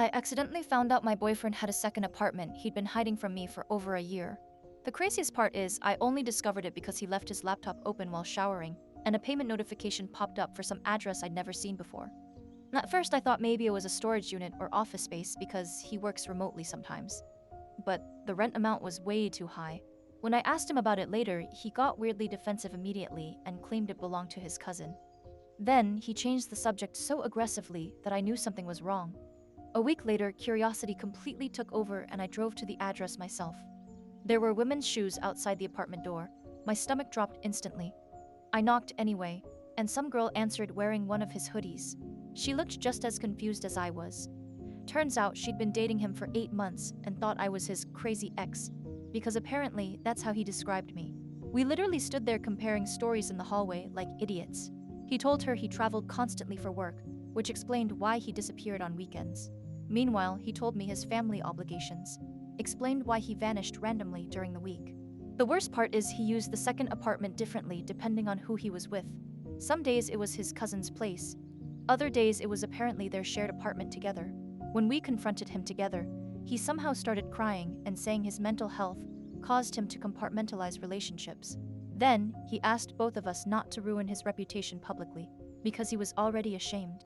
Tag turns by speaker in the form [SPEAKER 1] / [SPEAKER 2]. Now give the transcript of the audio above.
[SPEAKER 1] I accidentally found out my boyfriend had a second apartment he'd been hiding from me for over a year. The craziest part is, I only discovered it because he left his laptop open while showering, and a payment notification popped up for some address I'd never seen before. At first, I thought maybe it was a storage unit or office space because he works remotely sometimes. But the rent amount was way too high. When I asked him about it later, he got weirdly defensive immediately and claimed it belonged to his cousin. Then, he changed the subject so aggressively that I knew something was wrong. A week later, curiosity completely took over and I drove to the address myself. There were women's shoes outside the apartment door. My stomach dropped instantly. I knocked anyway, and some girl answered wearing one of his hoodies. She looked just as confused as I was. Turns out she'd been dating him for 8 months and thought I was his crazy ex, because apparently that's how he described me. We literally stood there comparing stories in the hallway like idiots. He told her he traveled constantly for work, which explained why he disappeared on weekends. Meanwhile, he told me his family obligations, explained why he vanished randomly during the week. The worst part is he used the second apartment differently depending on who he was with. Some days it was his cousin's place. Other days it was apparently their shared apartment together. When we confronted him together, he somehow started crying and saying his mental health caused him to compartmentalize relationships. Then, he asked both of us not to ruin his reputation publicly, because he was already ashamed.